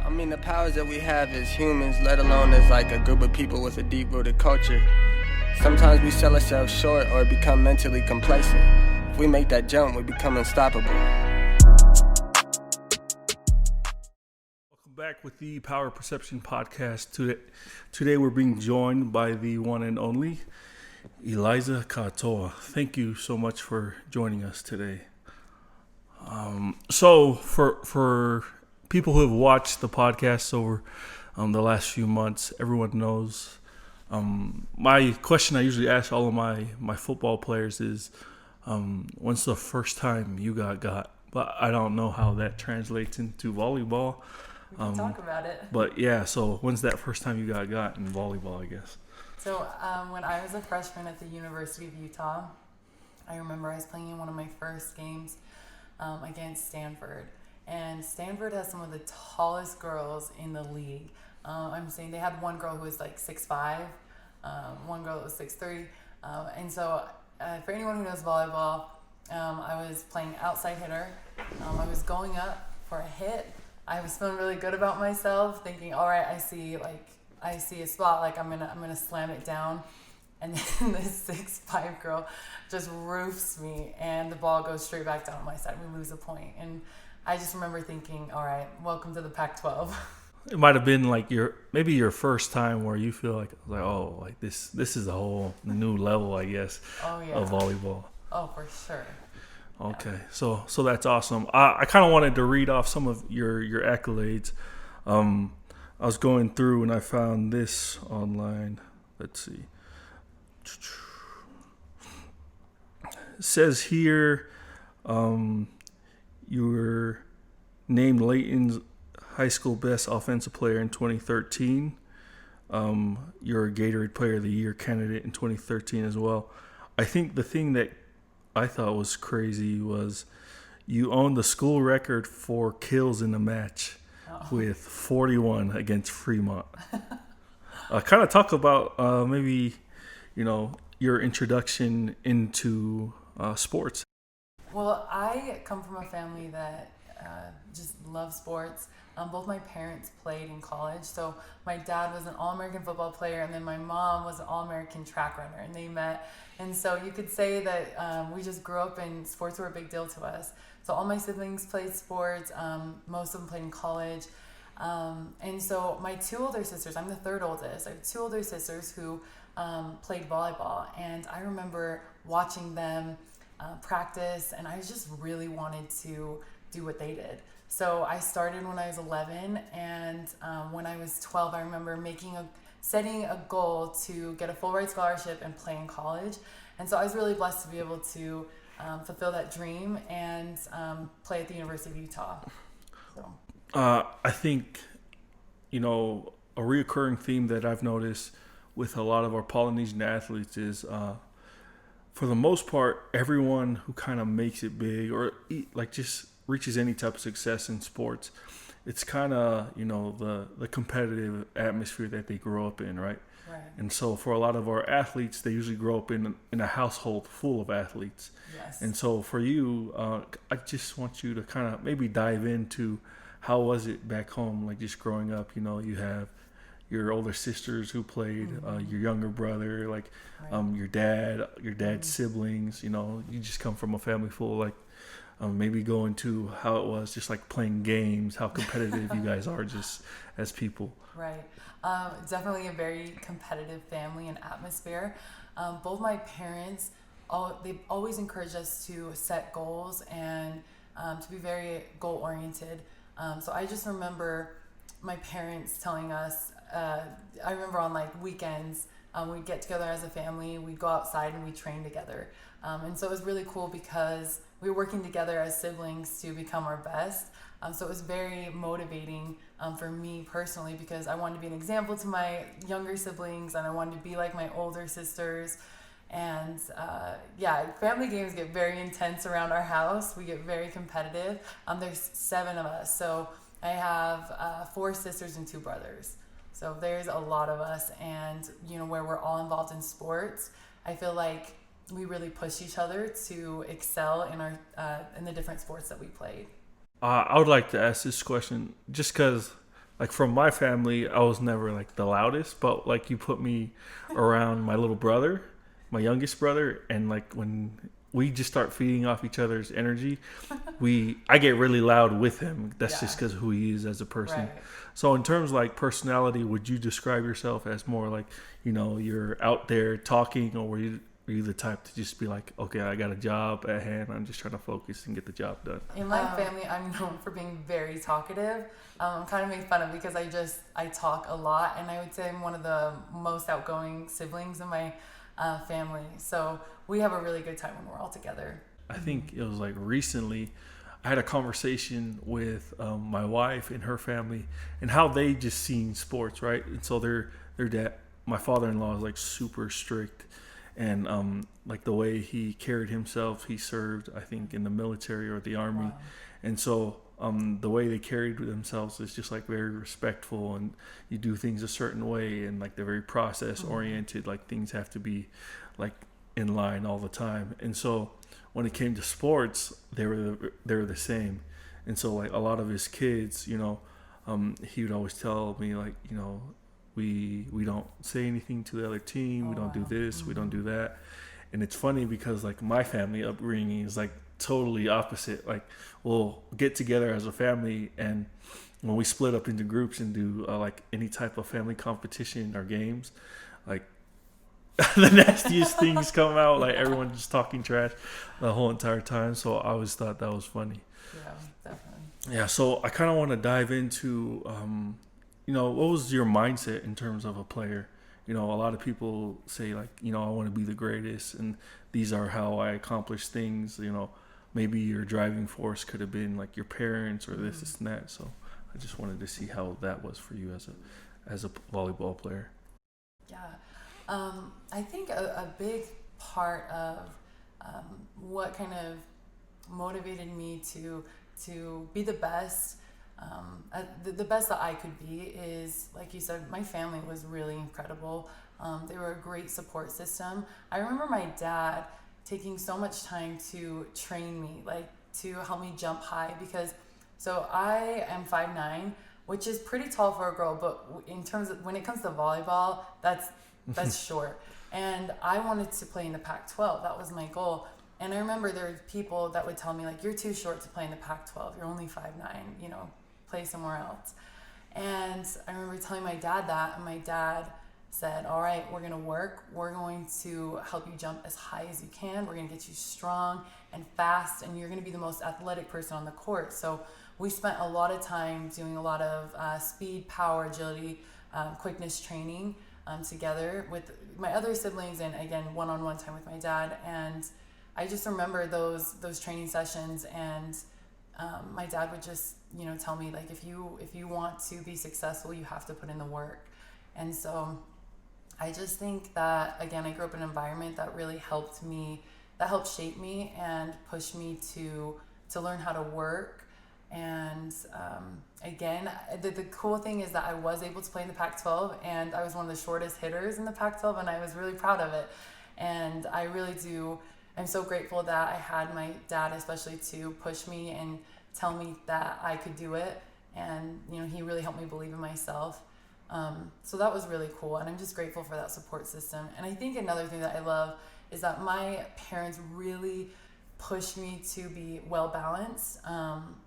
I mean, the powers that we have as humans, let alone as like a group of people with a deep-rooted culture, sometimes we sell ourselves short or become mentally complacent. If we make that jump, we become unstoppable. Welcome back with the Power Perception Podcast. Today we're being joined by the one and only Eliza Katoa. Thank you so much for joining us today. So for people who have watched the podcast over the last few months, everyone knows my question I usually ask all of my football players is, when's the first time you got? But I don't know how that translates into volleyball. We can talk about it. But yeah, so when's that first time you got in volleyball, I guess? So when I was a freshman at the University of Utah, I remember I was playing in one of my first games against Stanford. And Stanford has some of the tallest girls in the league. I'm saying they had one girl who was like 6'5", one girl that was 6'3". And so for anyone who knows volleyball, I was playing outside hitter. I was going up for a hit. I was feeling really good about myself, thinking, all right, I see a spot, like I'm gonna slam it down. And then this 6'5" girl just roofs me, and the ball goes straight back down on my side. We lose a point. And I just remember thinking, all right, welcome to the Pac-12. It might have been like your first time where you feel like this is a whole new level, I guess, of volleyball. Oh, for sure. Okay, yeah. So that's awesome. I kind of wanted to read off some of your accolades. I was going through and I found this online. Let's see. It says here, you were named Layton's high school best offensive player in 2013. You're a Gatorade Player of the Year candidate in 2013 as well. I think the thing that I thought was crazy was you own the school record for kills in a match with 41 against Fremont. Kind of talk about maybe, your introduction into sports. Well, I come from a family that just loves sports. Both my parents played in college. So my dad was an All-American football player, and then my mom was an All-American track runner, and they met. And so you could say that we just grew up and sports were a big deal to us. So all my siblings played sports. Most of them played in college. And so my two older sisters, I'm the third oldest. I have two older sisters who played volleyball. And I remember watching them practice, and I just really wanted to do what they did. So I started when I was 11, and when I was 12, I remember setting a goal to get a full ride scholarship and play in college. And so I was really blessed to be able to fulfill that dream and play at the University of Utah. So. I think, a reoccurring theme that I've noticed with a lot of our Polynesian athletes is, for the most part, everyone who kind of makes it big or just reaches any type of success in sports, it's kind of, the competitive atmosphere that they grow up in, right? Right. And so for a lot of our athletes, they usually grow up in a household full of athletes. Yes. And so for you, I just want you to kind of maybe dive into how was it back home, like just growing up, you have your older sisters who played, your younger brother, right. Your dad's siblings, you just come from a family full of maybe go into how it was just like playing games, how competitive you guys are just as people. Right. Definitely a very competitive family and atmosphere. Both my parents, they've always encouraged us to set goals and to be very goal-oriented. So I just remember my parents telling us, I remember on weekends, we'd get together as a family, we'd go outside and we'd train together. And so it was really cool because we were working together as siblings to become our best. So it was very motivating for me personally because I wanted to be an example to my younger siblings and I wanted to be like my older sisters. And family games get very intense around our house. We get very competitive. There's 7 of us. So I have 4 sisters and 2 brothers. So there's a lot of us, and where we're all involved in sports, I feel like we really push each other to excel in our in the different sports that we played. I would like to ask this question just because like from my family, I was never like the loudest, but like you put me around my little brother, my youngest brother, and like when we just start feeding off each other's energy, I get really loud with him. That's just because who he is as a person. Right. So in terms of like personality, would you describe yourself as more like, you're out there talking, or were you the type to just be like, okay, I got a job at hand, I'm just trying to focus and get the job done? In my family, I'm known for being very talkative. I'm kind of made fun of because I talk a lot, and I would say I'm one of the most outgoing siblings in my family. So we have a really good time when we're all together. I think it was like recently I had a conversation with my wife and her family and how they just seen sports, right? And so their dad, my father-in-law, is like super strict, and like the way he carried himself, he served, I think, in the military or the army. Wow. And so the way they carried themselves is just like very respectful, and you do things a certain way, and like they're very process oriented. Like things have to be like in line all the time. And so when it came to sports, they were the same. And so like a lot of his kids, he would always tell me like, we don't say anything to the other team. We don't do this. We don't do that. And it's funny because like my family upbringing is like totally opposite. Like we'll get together as a family, and when we split up into groups and do like any type of family competition or games, like the nastiest things come out, like everyone just talking trash the whole entire time. So I always thought that was funny. Yeah, definitely. Yeah, so I kind of want to dive into, what was your mindset in terms of a player? A lot of people say like, I want to be the greatest, and these are how I accomplish things. Maybe your driving force could have been like your parents or this and that. So I just wanted to see how that was for you as a volleyball player. Yeah. I think a big part of what kind of motivated me to be the best, the best that I could be is, like you said, my family was really incredible. They were a great support system. I remember my dad taking so much time to train me, like to help me jump high, because so I am 5'9", which is pretty tall for a girl, but in terms of when it comes to volleyball, that's short. And I wanted to play in the Pac-12. That was my goal. And I remember there were people that would tell me like, you're too short to play in the Pac-12. You're only 5'9", play somewhere else. And I remember telling my dad that, and my dad said, all right, we're going to work. We're going to help you jump as high as you can. We're going to get you strong and fast, and you're going to be the most athletic person on the court. So we spent a lot of time doing a lot of speed, power, agility, quickness training together with my other siblings, and again, one-on-one time with my dad. And I just remember those training sessions, and my dad would just tell me like, if you want to be successful, you have to put in the work. And so I just think that, again, I grew up in an environment that really helped shape me and push me to learn how to work. And again, the cool thing is that I was able to play in the Pac-12, and I was one of the shortest hitters in the Pac-12, and I was really proud of it. And I really I'm so grateful that I had my dad, especially, to push me and tell me that I could do it. And he really helped me believe in myself. So that was really cool, and I'm just grateful for that support system. And I think another thing that I love is that my parents really pushed me to be well balanced.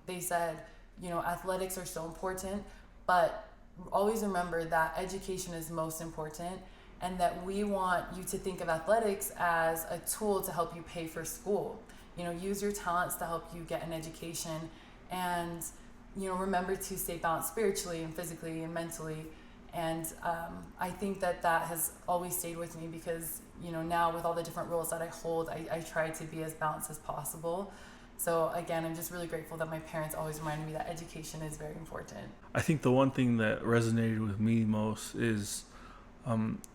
They said, athletics are so important, but always remember that education is most important, and that we want you to think of athletics as a tool to help you pay for school. Use your talents to help you get an education, and remember to stay balanced spiritually and physically and mentally. And I think that has always stayed with me, because now with all the different roles that I hold, I try to be as balanced as possible. So again, I'm just really grateful that my parents always reminded me that education is very important. I think the one thing that resonated with me most is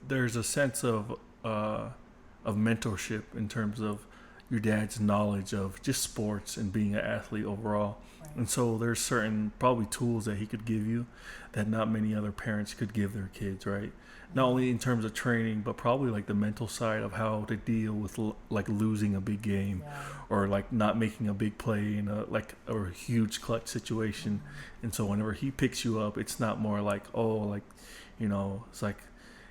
there's a sense of mentorship in terms of your dad's knowledge of just sports and being an athlete overall. Right. And so there's certain probably tools that he could give you that not many other parents could give their kids, right? Not only in terms of training, but probably like the mental side of how to deal with like losing a big game, or like not making a big play in a huge clutch situation. And so whenever he picks you up, it's not more like, oh, like, it's like,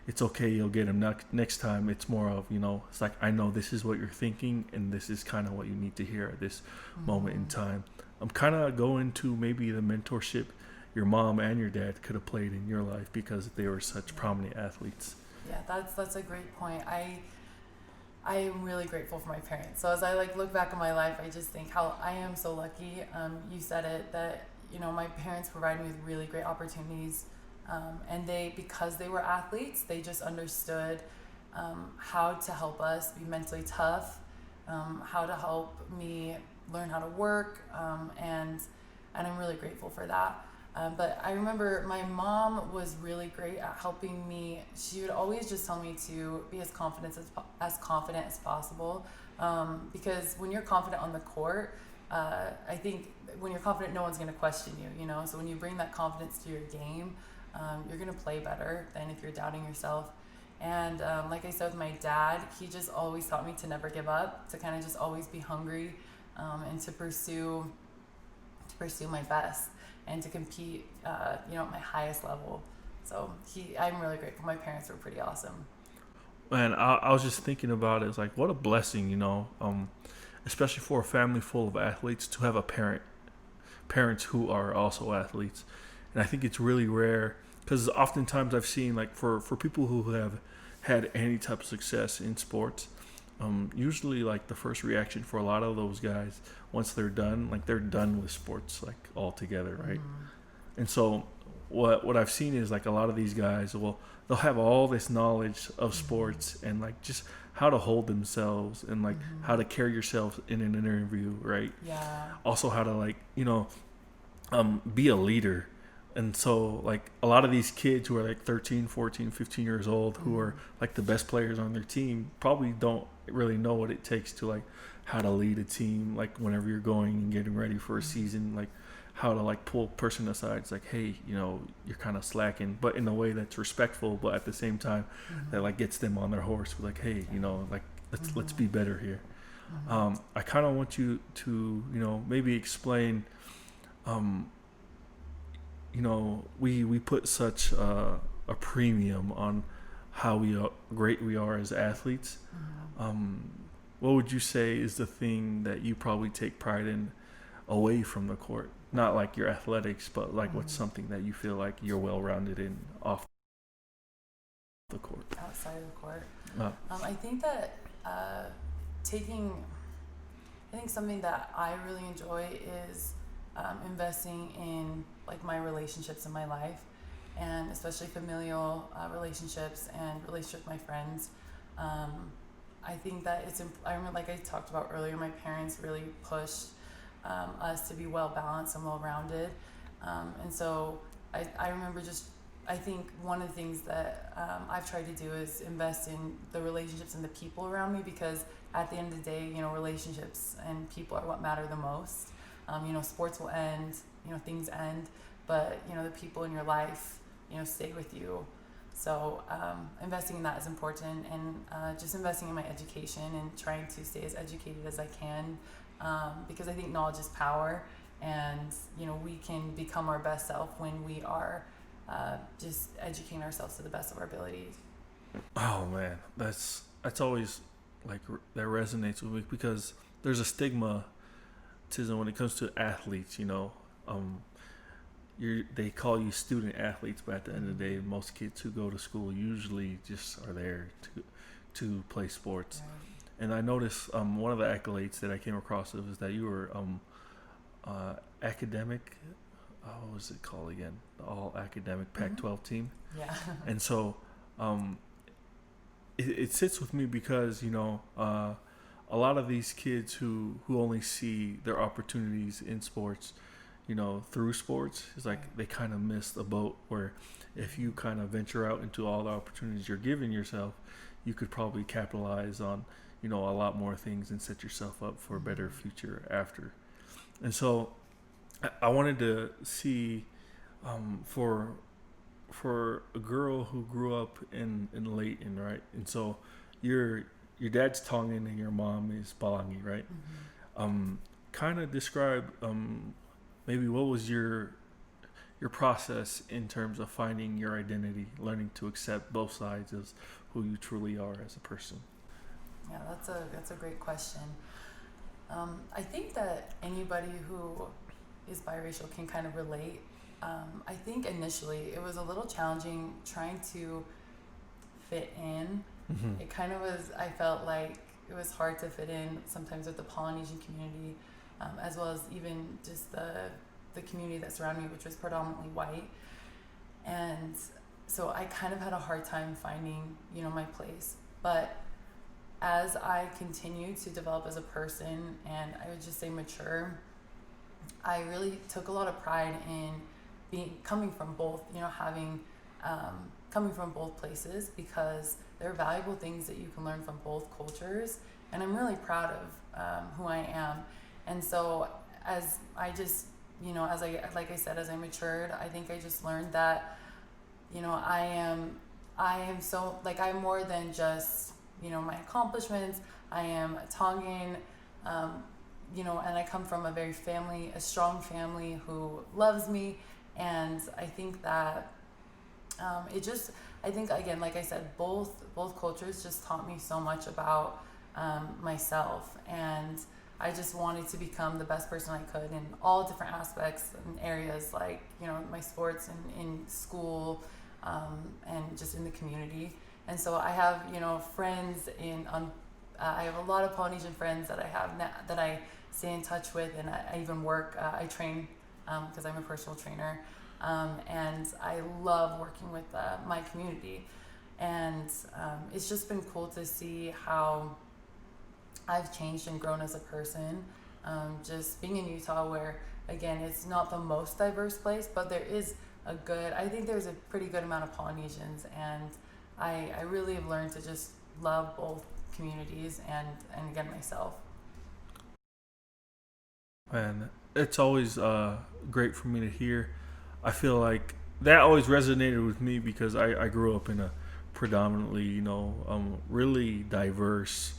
it's okay, you'll get him next time. It's more of, it's like, I know this is what you're thinking, and this is kind of what you need to hear at this moment in time. I'm kind of going to maybe the mentorship your mom and your dad could have played in your life because they were such prominent athletes. Yeah, that's a great point. I am really grateful for my parents. So as I look back on my life, I just think how I am so lucky. You said it, that my parents provided me with really great opportunities, and because they were athletes, they just understood how to help us be mentally tough, how to help me learn how to work, and I'm really grateful for that. But I remember my mom was really great at helping me. She would always just tell me to be as confident as possible, because when you're confident on the court, I think when you're confident, no one's going to question you. So when you bring that confidence to your game, you're going to play better than if you're doubting yourself. And like I said with my dad, he just always taught me to never give up, to kind of just always be hungry, and to pursue my best, and to compete, at my highest level. So I'm really grateful. My parents were pretty awesome. And I was just thinking about it. It's like, what a blessing, especially for a family full of athletes, to have parents who are also athletes. And I think it's really rare, because oftentimes I've seen, like, for people who have had any type of success in sports, usually like the first reaction for a lot of those guys, once they're done, like they're done with sports like altogether, right? And so what I've seen is like a lot of these guys they'll have all this knowledge of sports and like just how to hold themselves and like how to carry yourself in an interview, right? Yeah. Also how to like be a leader. And so, like, a lot of these kids who are, like, 13, 14, 15 years old, who are, like, the best players on their team, probably don't really know what it takes to, like, how to lead a team, like, whenever you're going and getting ready for a season, like, how to, like, pull a person aside. It's like, hey, you're kind of slacking, but in a way that's respectful, but at the same time, that, like, gets them on their horse. Like, hey, like, let's be better here. I kind of want you to, maybe explain, we put such a premium on how great we are as athletes. What would you say is the thing that you probably take pride in away from the court? Not like your athletics, but like what's something that you feel like you're well-rounded in off the court? Outside of the court. I think that something that I really enjoy is investing in like my relationships in my life, and especially familial relationships and relationships with my friends. I think that I remember, like I talked about earlier, my parents really pushed us to be well balanced and well rounded, and so I remember I think one of the things that I've tried to do is invest in the relationships and the people around me, because at the end of the day, relationships and people are what matter the most. Sports will end, things end, but, the people in your life, stay with you. So investing in that is important, and just investing in my education and trying to stay as educated as I can, because I think knowledge is power, and, we can become our best self when we are just educating ourselves to the best of our abilities. Oh, man, that's always, like, that resonates with me, because there's a stigma when it comes to athletes, they call you student athletes, but at the end of the day, most kids who go to school usually just are there to play sports. Right. And I noticed one of the accolades that I came across is that you were academic. What was it called again? The all academic Pac-12 team. Yeah. And so it sits with me because a lot of these kids who only see their opportunities in sports, through sports, is like they kind of miss the boat, where if you kind of venture out into all the opportunities you're giving yourself, you could probably capitalize on, a lot more things and set yourself up for a better future after. And so I wanted to see, for a girl who grew up in Layton, right? And so your dad's Tongan and your mom is Palangi, right? Kind of describe maybe what was your process in terms of finding your identity, learning to accept both sides of who you truly are as a person. Yeah, that's a great question. I think that anybody who is biracial can kind of relate. I think initially it was a little challenging trying to fit in. It kind of was, I felt like it was hard to fit in sometimes with the Polynesian community, as well as even just the community that surrounded me, which was predominantly white. And so I kind of had a hard time finding, my place. But as I continued to develop as a person, and I would just say mature, I really took a lot of pride in coming from both, coming from both places, because there are valuable things that you can learn from both cultures, and I'm really proud of who I am. And so as I just, as I matured, I think I just learned that, I am so, I'm more than just, my accomplishments. I am a Tongan, and I come from a strong family who loves me. And I think that I think, again, like I said, both cultures just taught me so much about myself. And I just wanted to become the best person I could in all different aspects and areas, like, my sports and in school, and just in the community. And so I have, friends I have a lot of Polynesian friends that I have that I stay in touch with, and I even work, I train, because I'm a personal trainer, and I love working with my community. And it's just been cool to see how I've changed and grown as a person, just being in Utah, where, again, it's not the most diverse place, but there is I think there's a pretty good amount of Polynesians, and I really have learned to just love both communities and again, myself. And it's always great for me to hear. I feel like that always resonated with me because I grew up in a predominantly, really diverse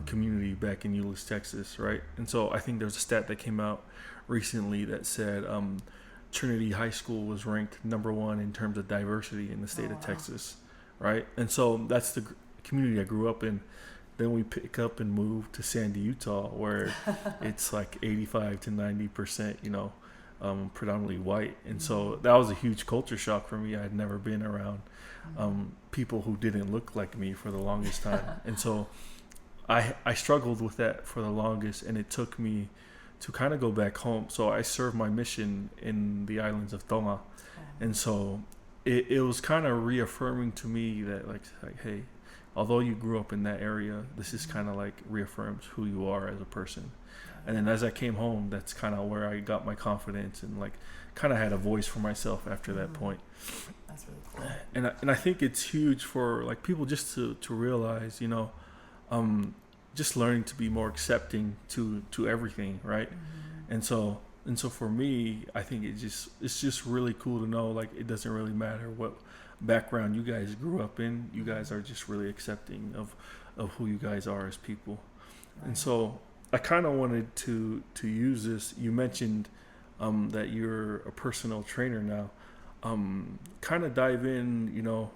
community back in Euless, Texas, right? And so I think there's a stat that came out recently that said Trinity High School was ranked number 1 in terms of diversity in the state of Texas, right? And so that's the community I grew up in. Then we pick up and move to Sandy, Utah, where it's like 85 to 90%, predominantly white. And so that was a huge culture shock for me. I had never been around people who didn't look like me for the longest time. And so I struggled with that for the longest, and it took me to kind of go back home. So I served my mission in the islands of Tonga. And so it was kind of reaffirming to me that like, hey, although you grew up in that area, this is kind of like reaffirms who you are as a person. And then as I came home, that's kind of where I got my confidence and like kind of had a voice for myself after that point. That's really cool. And I think it's huge for like people just to realize, just learning to be more accepting to everything, right? And so for me, I think it's just really cool to know, like, it doesn't really matter what background you guys grew up in. You guys are just really accepting of who you guys are as people. Right. And so I kind of wanted to use this. You mentioned that you're a personal trainer now. Kind of dive in,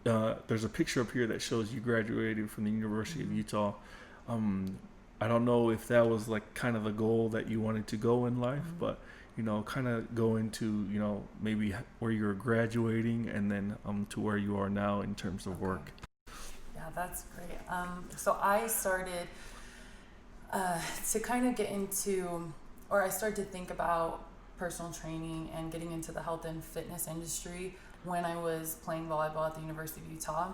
there's a picture up here that shows you graduated from the University of Utah. I don't know if that was like kind of the goal that you wanted to go in life, but kind of go into maybe where you're graduating and then to where you are now in terms of work. Yeah, that's great. So I started to kind of get into, or I started to think about personal training and getting into the health and fitness industry when I was playing volleyball at the University of Utah.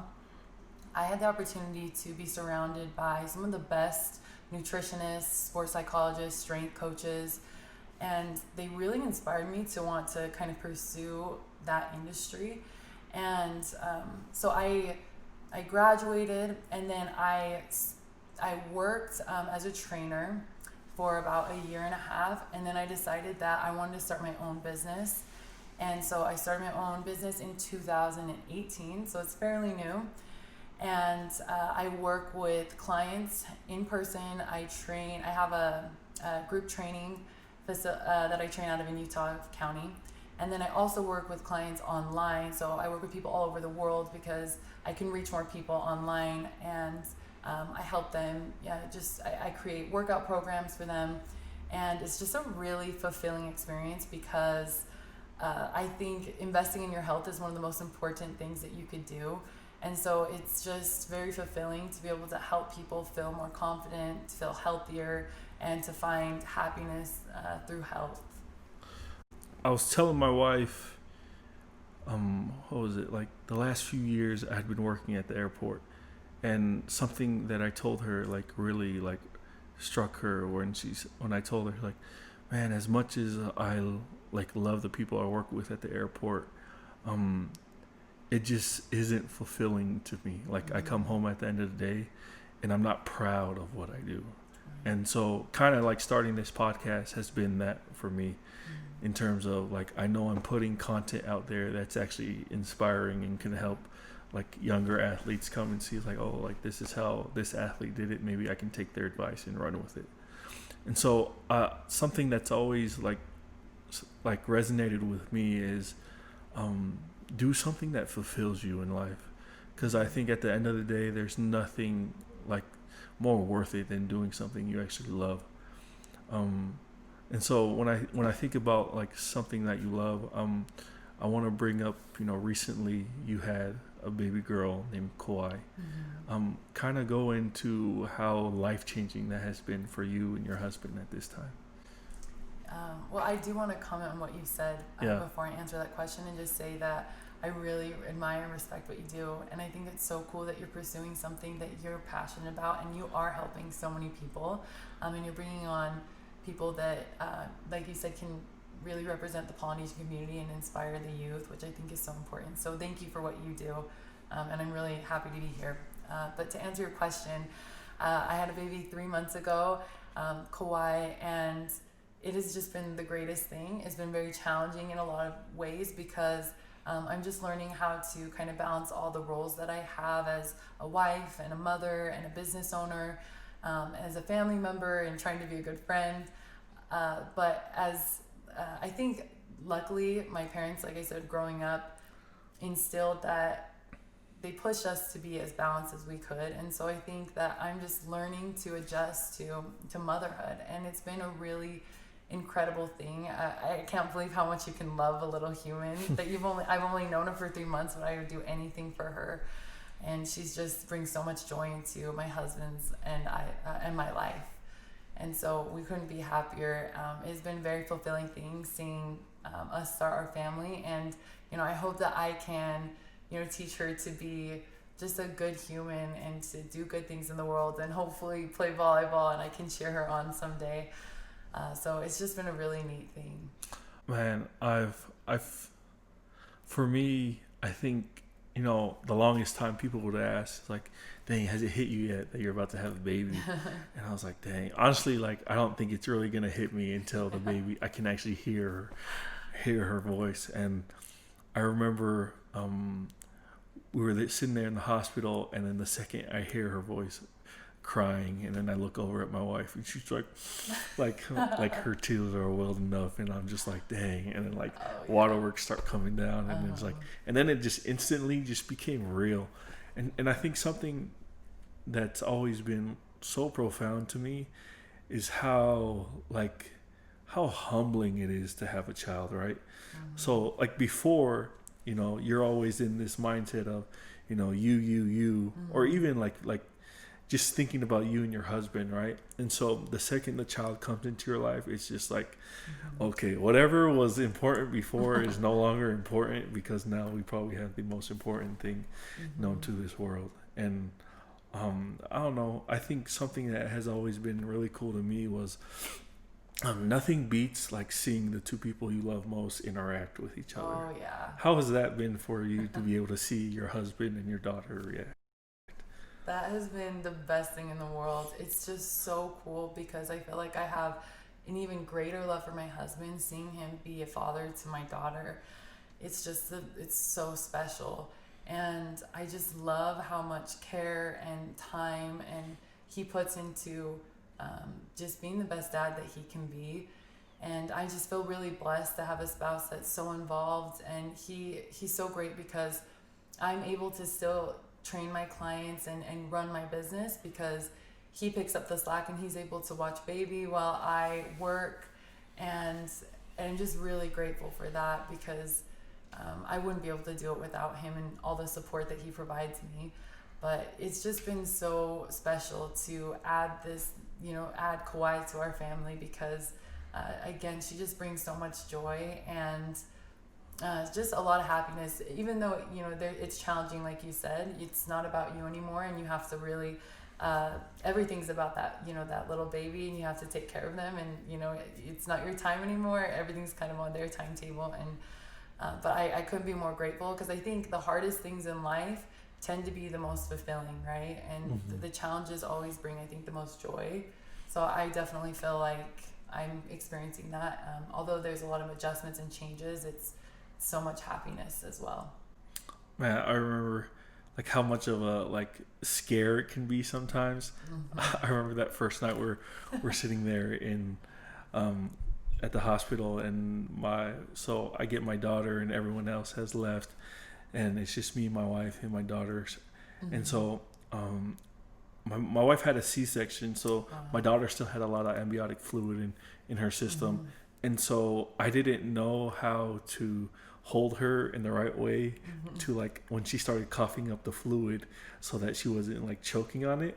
I had the opportunity to be surrounded by some of the best nutritionists, sports psychologists, strength coaches, and they really inspired me to want to kind of pursue that industry. And so I I graduated, and then I worked as a trainer for about a year and a half, and then I decided that I wanted to start my own business. And so I started my own business in 2018, so it's fairly new. And I work with clients in person. I have a group training that I train out of in Utah County. And then I also work with clients online. So I work with people all over the world because I can reach more people online, and I help them. I create workout programs for them. And it's just a really fulfilling experience because I think investing in your health is one of the most important things that you could do. And so it's just very fulfilling to be able to help people feel more confident, to feel healthier, and to find happiness through health. I was telling my wife, what was it, like the last few years I'd been working at the airport, and something that I told her like really like struck her when I told her like, man, as much as I like love the people I work with at the airport, it just isn't fulfilling to me. Like I come home at the end of the day and I'm not proud of what I do. And so kind of like starting this podcast has been that for me, in terms of like, I know I'm putting content out there that's actually inspiring and can help like younger athletes come and see like, oh, like this is how this athlete did it. Maybe I can take their advice and run with it. And so something that's always like resonated with me is do something that fulfills you in life, because I think at the end of the day there's nothing like more worth it than doing something you actually love. And so when I think about like something that you love, I want to bring up, recently you had a baby girl named Katoa. Kind of go into how life-changing that has been for you and your husband at this time. Well, I do want to comment on what you said before I answer that question, and just say that I really admire and respect what you do. And I think it's so cool that you're pursuing something that you're passionate about, and you are helping so many people. And you're bringing on people that, like you said, can really represent the Polynesian community and inspire the youth, which I think is so important. So thank you for what you do. And I'm really happy to be here. But to answer your question, I had a baby 3 months ago, Kawhi, and it has just been the greatest thing. It's been very challenging in a lot of ways because I'm just learning how to kind of balance all the roles that I have as a wife and a mother and a business owner, as a family member, and trying to be a good friend. But I think luckily my parents, like I said, growing up, instilled that they pushed us to be as balanced as we could. And so I think that I'm just learning to adjust to motherhood. And it's been a really incredible thing. I can't believe how much you can love a little human that I've only known her for 3 months, but I would do anything for her. And she's just brings so much joy into my husband's and my life. And so we couldn't be happier. It's been a very fulfilling thing seeing us start our family. And, I hope that I can, teach her to be just a good human and to do good things in the world, and hopefully play volleyball and I can cheer her on someday. So it's just been a really neat thing. Man, for me, I think, the longest time people would ask, like, dang, has it hit you yet that you're about to have a baby? And I was like, dang, honestly, like, I don't think it's really going to hit me until the baby, I can actually hear her voice. And I remember we were sitting there in the hospital, and then the second I hear her voice crying, and then I look over at my wife, and she's like her tears are welling up, and I'm just like, dang. And then waterworks start coming down, and it's like, and then it just instantly just became real. And I think something that's always been so profound to me is how humbling it is to have a child, right? So like before, you're always in this mindset of, you, or even like just thinking about you and your husband, right? And so the second the child comes into your life, it's just like, okay, whatever was important before is no longer important, because now we probably have the most important thing known to this world. And I don't know, I think something that has always been really cool to me was nothing beats like seeing the two people you love most interact with each other. Oh yeah. How has that been for you to be able to see your husband and your daughter react? That has been the best thing in the world. It's just so cool because I feel like I have an even greater love for my husband, seeing him be a father to my daughter. It's so special. And I just love how much care and time and he puts into just being the best dad that he can be. And I just feel really blessed to have a spouse that's so involved, and he's so great because I'm able to still train my clients and run my business because he picks up the slack and he's able to watch baby while I work. And I'm just really grateful for that because I wouldn't be able to do it without him and all the support that he provides me. But it's just been so special to add Kauai to our family because again, she just brings so much joy and just a lot of happiness. Even though it's challenging, like you said, it's not about you anymore, and you have to really everything's about that that little baby, and you have to take care of them, and it's not your time anymore. Everything's kind of on their timetable, and but I couldn't be more grateful because I think the hardest things in life tend to be the most fulfilling, right? And the challenges always bring, I think, the most joy. So I definitely feel like I'm experiencing that. Although there's a lot of adjustments and changes, it's so much happiness as well. Man, I remember like how much of a scare it can be sometimes. I remember that first night we're sitting there in at the hospital, and so I get my daughter and everyone else has left, and it's just me, my wife, and my daughters. And so my wife had a C-section, so my daughter still had a lot of amniotic fluid in her system. And so I didn't know how to hold her in the right way to when she started coughing up the fluid so that she wasn't choking on it.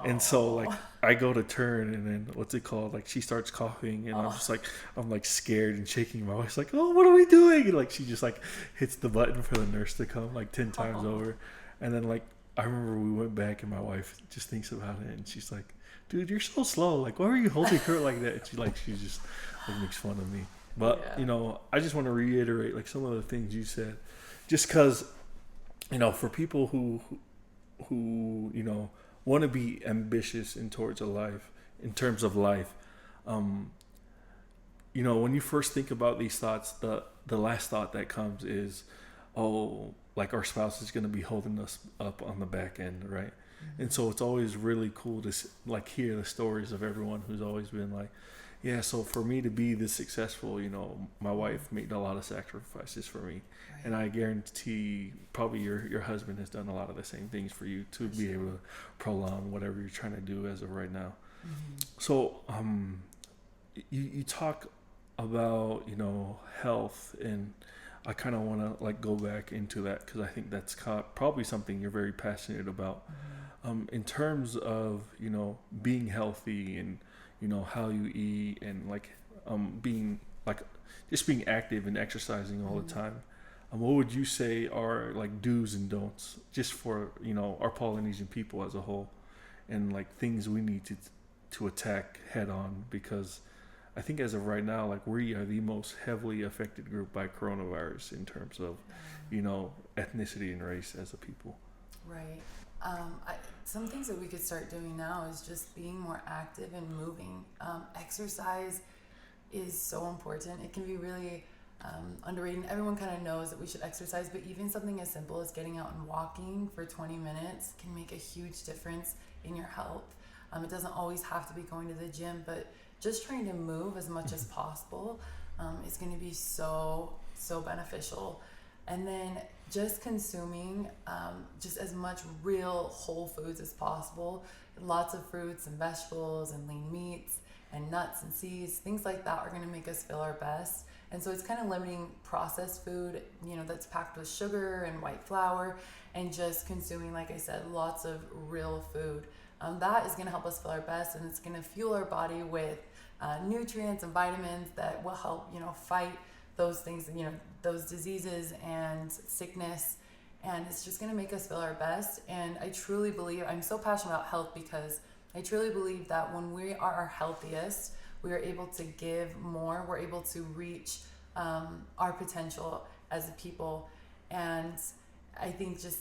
And so I go to turn, and then she starts coughing, and I'm scared and shaking. My wife's like, "Oh, what are we doing?" And she just hits the button for the nurse to come 10 times over. And then I remember we went back, and my wife just thinks about it, and she's like, "Dude, you're so slow. Why were you holding her like that?" And she just makes fun of me. But I just want to reiterate some of the things you said, just because for people who want to be ambitious in terms of life, when you first think about these thoughts, the last thought that comes is, our spouse is going to be holding us up on the back end, right? And so it's always really cool to hear the stories of everyone who's always been yeah, so for me to be this successful, my wife made a lot of sacrifices for me. Right. And I guarantee probably your husband has done a lot of the same things for you to be able to prolong whatever you're trying to do as of right now. So you talk about, health, and I kind of want to go back into that because I think that's probably something you're very passionate about. In terms of, being healthy and, how you eat and being just being active and exercising all the time. What would you say are do's and don'ts just for, our Polynesian people as a whole, and things we need to attack head on? Because I think as of right now, we are the most heavily affected group by coronavirus in terms of, ethnicity and race as a people. Right. Some things that we could start doing now is just being more active and moving. Exercise is so important. It can be really underrated. Everyone kind of knows that we should exercise, but even something as simple as getting out and walking for 20 minutes can make a huge difference in your health. It doesn't always have to be going to the gym, but just trying to move as much as possible is going to be so beneficial. And then just consuming just as much real whole foods as possible. Lots of fruits and vegetables and lean meats and nuts and seeds. Things like that are going to make us feel our best. And so it's kind of limiting processed food, that's packed with sugar and white flour, and just consuming, like I said, lots of real food. That is going to help us feel our best, and it's going to fuel our body with nutrients and vitamins that will help, fight those things, those diseases and sickness, and it's just going to make us feel our best. And I truly believe, I'm so passionate about health because I truly believe that when we are our healthiest, we are able to give more, we're able to reach our potential as a people. And I think just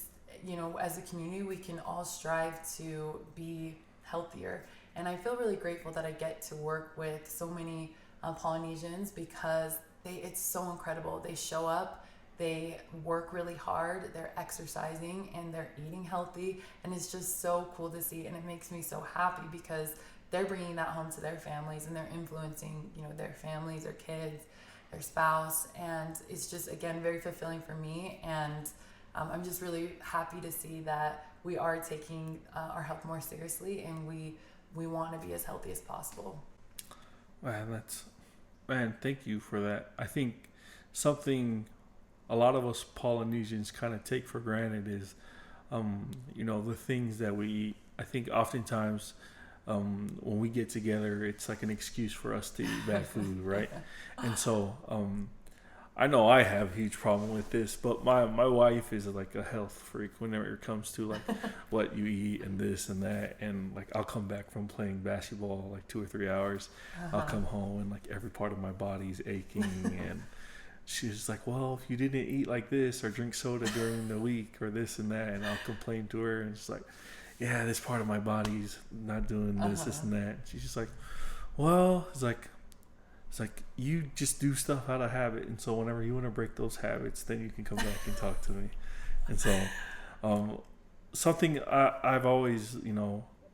as a community, we can all strive to be healthier. And I feel really grateful that I get to work with so many Polynesians, because it's so incredible. They show up, they work really hard, they're exercising, and they're eating healthy. And it's just so cool to see. And it makes me so happy because they're bringing that home to their families, and they're influencing, their families, their kids, their spouse. And it's just, again, very fulfilling for me. And I'm just really happy to see that we are taking our health more seriously, and we want to be as healthy as possible. Man, thank you for that. I think something a lot of us Polynesians kind of take for granted is, the things that we eat. I think oftentimes when we get together, it's like an excuse for us to eat bad food, right? And so I know I have a huge problem with this, but my wife is like a health freak whenever it comes to like what you eat and this and that. And like I'll come back from playing basketball like 2 or 3 hours. I'll come home and like every part of my body's aching. And she's like, well, if you didn't eat like this or drink soda during the week or this and that, and I'll complain to her, and she's like, yeah, this part of my body's not doing this and that. And she's just like, well, it's like you just do stuff out of habit, and so whenever you want to break those habits, then you can come back and talk to me. And so something I've always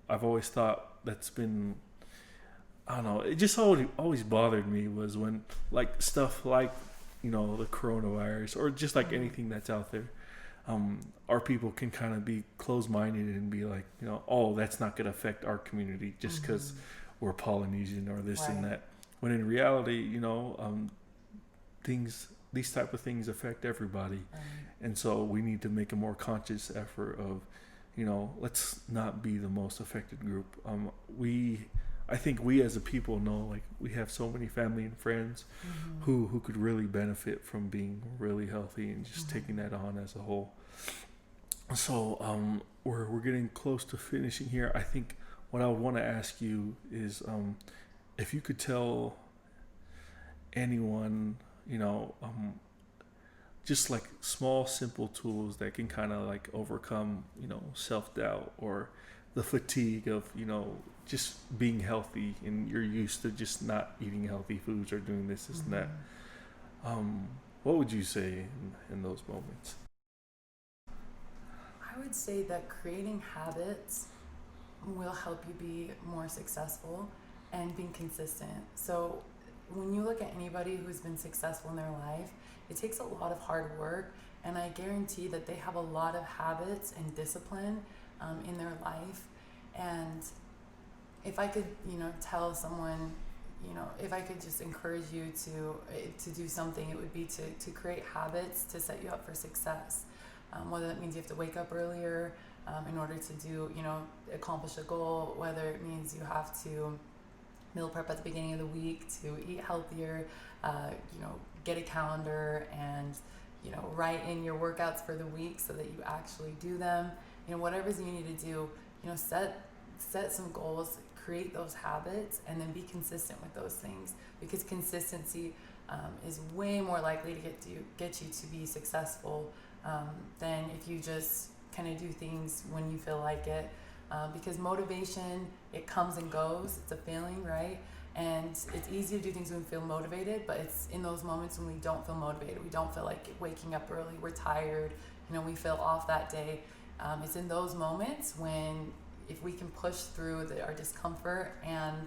thought that's been, I don't know, it just always bothered me was when like stuff like the coronavirus or just like anything that's out there, our people can kind of be closed-minded and be like, oh, that's not going to affect our community just because we're Polynesian or this and that. When in reality, these type of things affect everybody. And so we need to make a more conscious effort of, let's not be the most affected group. I think we as a people know, like, we have so many family and friends who could really benefit from being really healthy and just taking that on as a whole. So we're getting close to finishing here. I think what I would want to ask you is, if you could tell anyone, just like small, simple tools that can kind of like overcome, self-doubt or the fatigue of, just being healthy, and you're used to just not eating healthy foods or doing this and that. What would you say in those moments? I would say that creating habits will help you be more successful, and being consistent. So when you look at anybody who's been successful in their life, it takes a lot of hard work, and I guarantee that they have a lot of habits and discipline in their life. And if I could, tell someone, if I could just encourage you to do something, it would be to create habits to set you up for success. Whether that means you have to wake up earlier in order to accomplish a goal, whether it means you have to meal prep at the beginning of the week to eat healthier, get a calendar and, write in your workouts for the week so that you actually do them. Whatever you need to do, set some goals, create those habits, and then be consistent with those things, because consistency is way more likely to get you to be successful than if you just kind of do things when you feel like it. Because motivation, it comes and goes. It's a feeling, right? And it's easy to do things when we feel motivated, but it's in those moments when we don't feel motivated. We don't feel like waking up early. We're tired. We feel off that day. It's in those moments when, if we can push through our discomfort and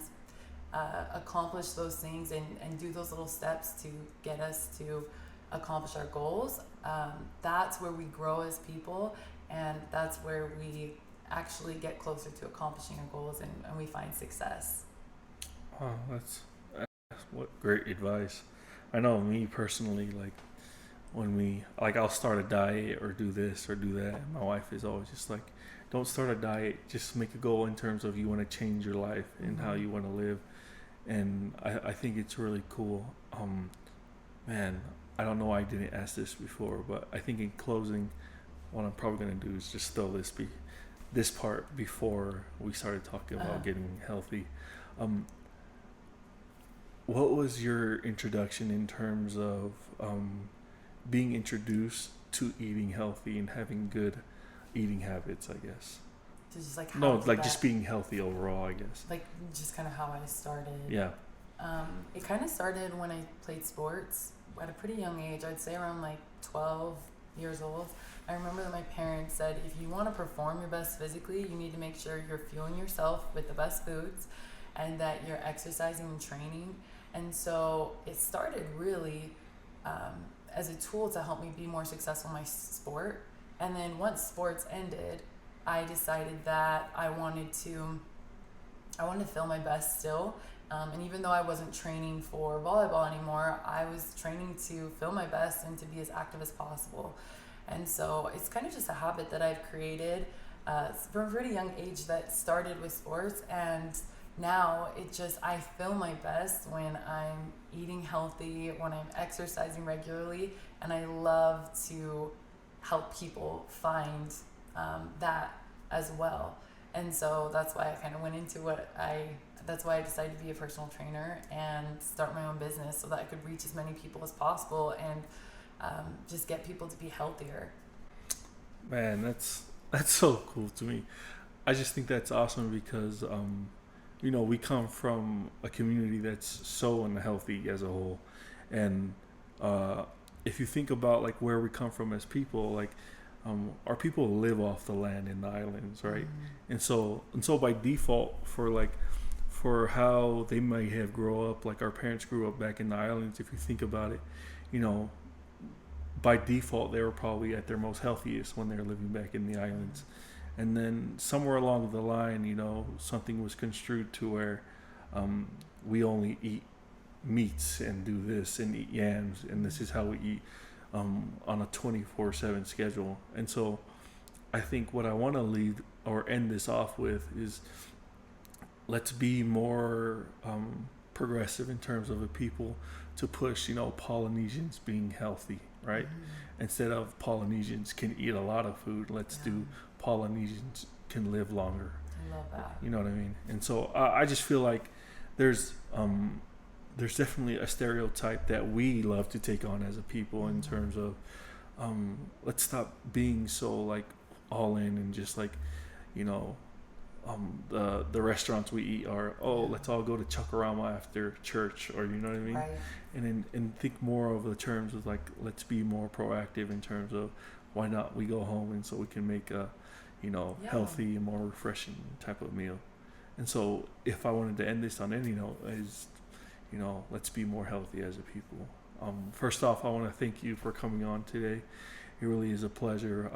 accomplish those things and do those little steps to get us to accomplish our goals, that's where we grow as people, and that's where we actually get closer to accomplishing our goals, and we find success. Wow, that's what great advice. I know me personally, like when I'll start a diet or do this or do that, my wife is always just like, don't start a diet, just make a goal in terms of you want to change your life and how you want to live. And I think it's really cool. Man, I don't know why I didn't ask this before, but I think in closing, what I'm probably going to do is just throw this part before we started talking about getting healthy. What was your introduction in terms of being introduced to eating healthy and having good eating habits, I guess. Just like No, like just being healthy overall, I guess. Like just kind of how I started. Yeah. It kind of started when I played sports at a pretty young age. I'd say around like 12 years old. I remember that my parents said, if you want to perform your best physically, you need to make sure you're fueling yourself with the best foods and that you're exercising and training. And so it started really as a tool to help me be more successful in my sport. And then once sports ended, I decided that I wanted to feel my best still. And even though I wasn't training for volleyball anymore, I was training to feel my best and to be as active as possible. And so it's kind of just a habit that I've created from a pretty young age that started with sports. And now I feel my best when I'm eating healthy, when I'm exercising regularly, and I love to help people find that as well. And so that's why I kind of went into that's why I decided to be a personal trainer and start my own business so that I could reach as many people as possible and just get people to be healthier. Man, that's so cool to me. I just think that's awesome because, we come from a community that's so unhealthy as a whole. And if you think about like where we come from as people, like our people live off the land in the islands, right? Mm-hmm. And so by default for how they might have grown up, like our parents grew up back in the islands, if you think about it, by default they were probably at their most healthiest when they were living back in the islands. And then somewhere along the line, something was construed to where we only eat meats and do this and eat yams, and this is how we eat on a 24/7 schedule. And so I think what I want to leave or end this off with is let's be more progressive in terms of a people to push, Polynesians being healthy, right? Mm-hmm. Instead of Polynesians can eat a lot of food, let's do Polynesians can live longer. I love that. You know what I mean? And so I just feel like there's definitely a stereotype that we love to take on as a people in terms of let's stop being so like all in and just like the restaurants we eat are let's all go to Chakarama after church, or you know what I mean, right. And think more of the terms of like let's be more proactive in terms of why not we go home and so we can make a healthy and more refreshing type of meal. And so if I wanted to end this on any note is let's be more healthy as a people. First off, I want to thank you for coming on today. It really is a pleasure.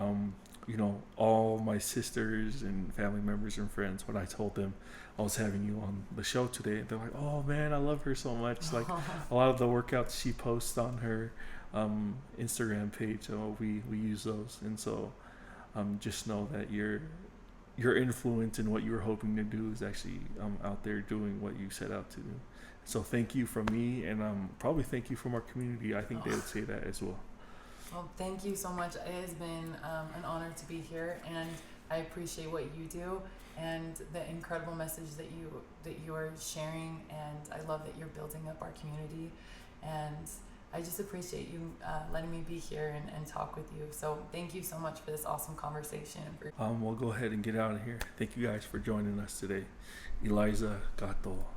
All my sisters and family members and friends, when I told them I was having you on the show today, they're like, oh man, I love her so much. Like a lot of the workouts she posts on her Instagram page, we use those. And so just know that your influence and what you were hoping to do is actually out there doing what you set out to do. So thank you from me, and probably thank you from our community. I think they would say that as well. Well, thank you so much. It has been an honor to be here, and I appreciate what you do and the incredible message that you are sharing. And I love that you're building up our community, and I just appreciate you letting me be here and talk with you. So thank you so much for this awesome conversation. We'll go ahead and get out of here. Thank you guys for joining us today. Eliza, Katoa.